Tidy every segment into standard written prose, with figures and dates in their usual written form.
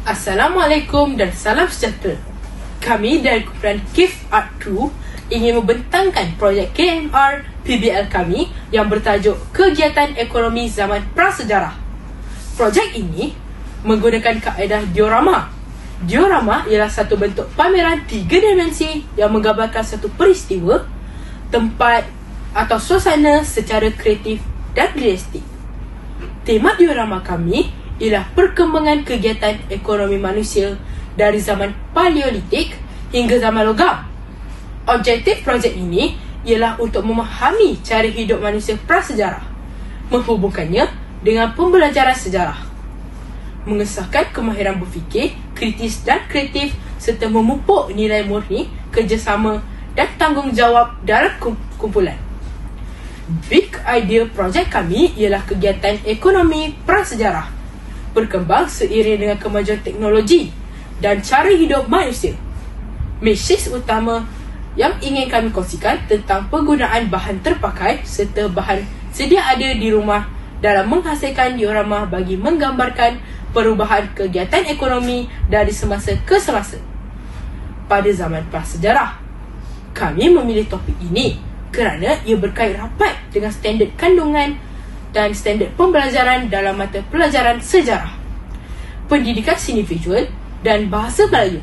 Assalamualaikum dan salam sejahtera. Kami dari kumpulan KIF Art 2 ingin membentangkan projek KMR PBL kami yang bertajuk Kegiatan Ekonomi Zaman Prasejarah. Projek ini menggunakan kaedah diorama. Diorama ialah satu bentuk pameran 3 dimensi yang menggambarkan satu peristiwa, tempat atau suasana secara kreatif dan realistik. Tema diorama kami ialah perkembangan kegiatan ekonomi manusia dari zaman Paleolitik hingga zaman logam. Objektif projek ini ialah untuk memahami cara hidup manusia prasejarah, menghubungkannya dengan pembelajaran sejarah, mengesahkan kemahiran berfikir, kritis dan kreatif serta memupuk nilai murni, kerjasama dan tanggungjawab dalam kumpulan. Big idea projek kami ialah kegiatan ekonomi prasejarah berkembang seiring dengan kemajuan teknologi dan cara hidup manusia. Mesej utama yang ingin kami kongsikan tentang penggunaan bahan terpakai serta bahan sedia ada di rumah dalam menghasilkan diorama bagi menggambarkan perubahan kegiatan ekonomi dari semasa ke semasa. Pada zaman prasejarah, kami memilih topik ini kerana ia berkait rapat dengan standard kandungan dan standard pembelajaran dalam mata pelajaran sejarah, pendidikan seni visual dan bahasa Melayu.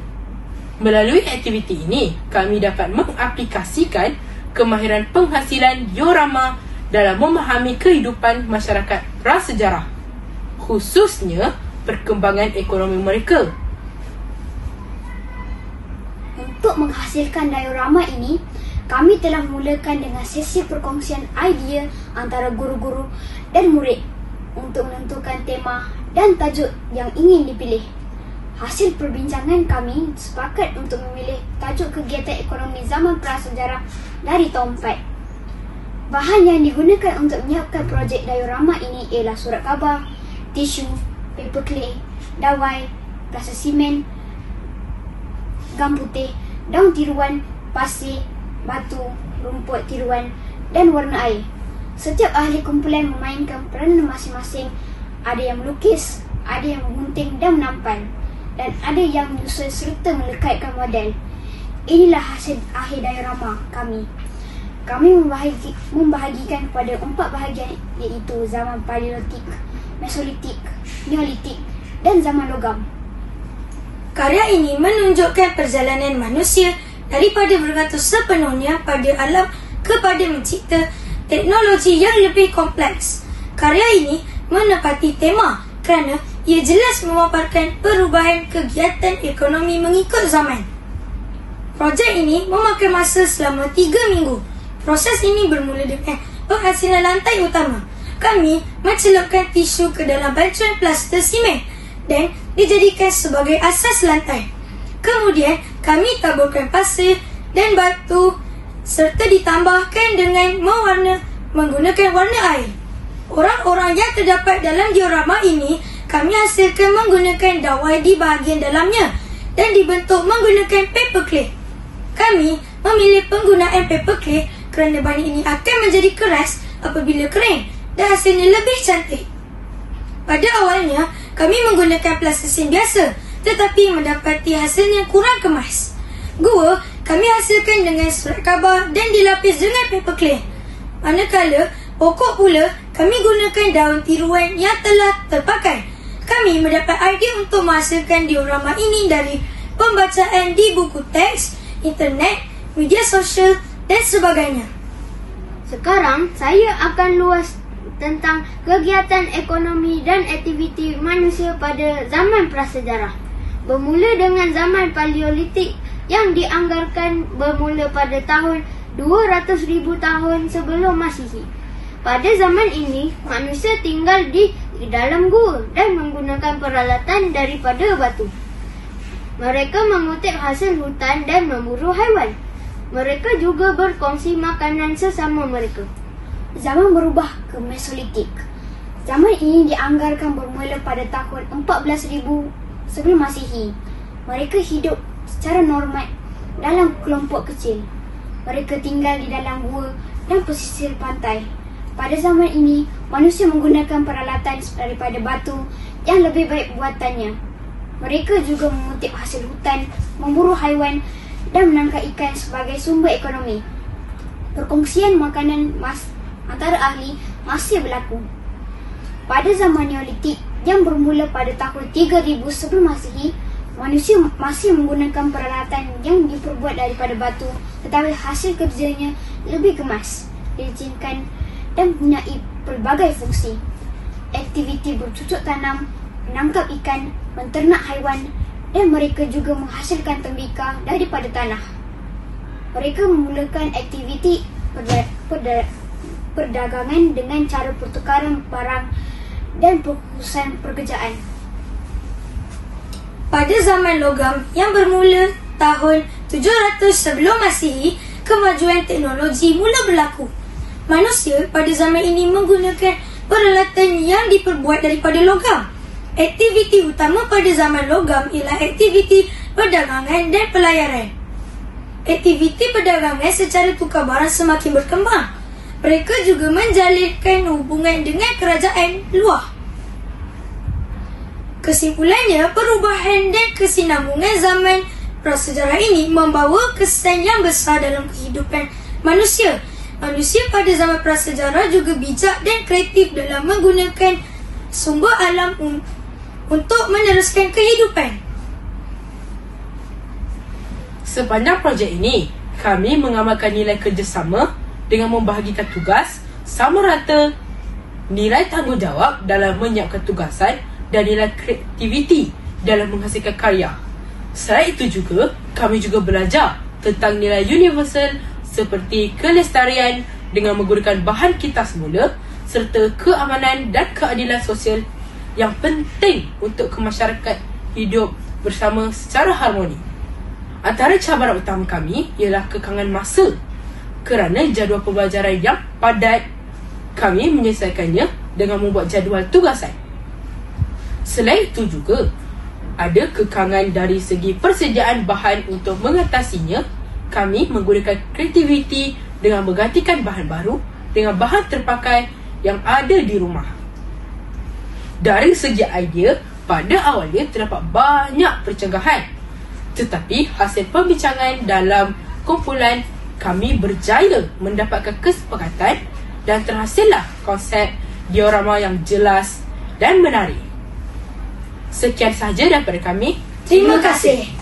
Melalui aktiviti ini, kami dapat mengaplikasikan kemahiran penghasilan diorama dalam memahami kehidupan masyarakat prasejarah, khususnya perkembangan ekonomi mereka. Untuk menghasilkan diorama ini, kami telah mulakan dengan sesi perkongsian idea antara guru-guru dan murid untuk menentukan tema dan tajuk yang ingin dipilih. Hasil perbincangan kami sepakat untuk memilih tajuk kegiatan ekonomi zaman prasejarah dari tahun 4. Bahan yang digunakan untuk menyiapkan projek diorama ini ialah surat khabar, tisu, paper clay, dawai, plasta simen, gam putih, daun tiruan, pasir, batu, rumput tiruan dan warna air. Setiap ahli kumpulan memainkan peranan masing-masing. Ada yang melukis, ada yang menggunting dan menampan, dan ada yang menyusun serta melekatkan model. Inilah hasil akhir diorama kami. Kami membahagikan kepada 4 bahagian, iaitu zaman Paleolitik, Mesolitik, Neolitik dan zaman logam. Karya ini menunjukkan perjalanan manusia daripada bergantung sepenuhnya pada alam kepada mencipta teknologi yang lebih kompleks. Karya ini menepati tema kerana ia jelas memaparkan perubahan kegiatan ekonomi mengikut zaman. Projek ini memakan masa selama 3 minggu. Proses ini bermula dengan penghasilan lantai utama. Kami mencelupkan tisu ke dalam balcon plasta simen dan dijadikan sebagai asas lantai. Kemudian kami taburkan pasir dan batu serta ditambahkan dengan menggunakan warna air. Orang-orang yang terdapat dalam diorama ini kami hasilkan menggunakan dawai di bahagian dalamnya dan dibentuk menggunakan paper clay. Kami memilih penggunaan paper clay kerana bahan ini akan menjadi keras apabila kering dan hasilnya lebih cantik. Pada awalnya, kami menggunakan plastik biasa tetapi mendapati hasilnya kurang kemas. Gua kami hasilkan dengan surat khabar dan dilapis dengan paper clay. Manakala pokok pula kami gunakan daun tiruan yang telah terpakai. Kami mendapat idea untuk menghasilkan diorama ini dari pembacaan di buku teks, internet, media sosial dan sebagainya. Sekarang saya akan luas tentang kegiatan ekonomi dan aktiviti manusia pada zaman prasejarah. Bermula dengan zaman Paleolitik yang dianggarkan bermula pada tahun 200,000 tahun sebelum Masihi. Pada zaman ini, manusia tinggal di dalam gua dan menggunakan peralatan daripada batu. Mereka mengutip hasil hutan dan memburu haiwan. Mereka juga berkongsi makanan sesama mereka. Zaman berubah ke Mesolitik. Zaman ini dianggarkan bermula pada tahun 14,000 sebelum Masihi. Mereka hidup secara normal dalam kelompok kecil. Mereka tinggal di dalam gua dan pesisir pantai. Pada zaman ini, manusia menggunakan peralatan daripada batu yang lebih baik buatannya. Mereka juga mengutip hasil hutan, memburu haiwan dan menangkap ikan sebagai sumber ekonomi. Perkongsian makanan antara ahli masih berlaku. Pada zaman Neolitik yang bermula pada tahun 3000 sebelum Masihi, manusia masih menggunakan peralatan yang diperbuat daripada batu, tetapi hasil kerjanya lebih kemas, licin dan mempunyai pelbagai fungsi. Aktiviti bercocok tanam, menangkap ikan, menternak haiwan, dan mereka juga menghasilkan tembikar daripada tanah. Mereka memulakan aktiviti perdagangan dengan cara pertukaran barang dan perkhususan pekerjaan. Pada zaman logam yang bermula tahun 700 sebelum Masihi, kemajuan teknologi mula berlaku. Manusia pada zaman ini menggunakan peralatan yang diperbuat daripada logam. Aktiviti utama pada zaman logam ialah aktiviti perdagangan dan pelayaran. Aktiviti perdagangan secara tukar barang semakin berkembang. Mereka juga menjalinkan hubungan dengan kerajaan luar. Kesimpulannya, perubahan dan kesinambungan zaman prasejarah ini membawa kesan yang besar dalam kehidupan manusia. Manusia pada zaman prasejarah juga bijak dan kreatif dalam menggunakan sumber alam untuk meneruskan kehidupan. Sepanjang projek ini, kami mengamalkan nilai kerjasama dengan membahagikan tugas sama rata, nilai tanggungjawab dalam menyiapkan tugasan dan nilai kreativiti dalam menghasilkan karya. Selain itu juga, kami juga belajar tentang nilai universal seperti kelestarian dengan menggunakan bahan kita semula serta keamanan dan keadilan sosial yang penting untuk masyarakat hidup bersama secara harmoni. Antara cabaran utama kami ialah kekangan masa. Kerana jadual pembelajaran yang padat, kami menyelesaikannya dengan membuat jadual tugasan. Selain itu juga, ada kekangan dari segi persediaan bahan. Untuk mengatasinya, kami menggunakan kreativiti dengan menggantikan bahan baru dengan bahan terpakai yang ada di rumah. Dari segi idea, pada awalnya terdapat banyak percenggahan. Tetapi hasil pembincangan dalam kumpulan, kami berjaya mendapatkan kesepakatan dan terhasillah konsep diorama yang jelas dan menarik. Sekian sahaja daripada kami. Terima kasih.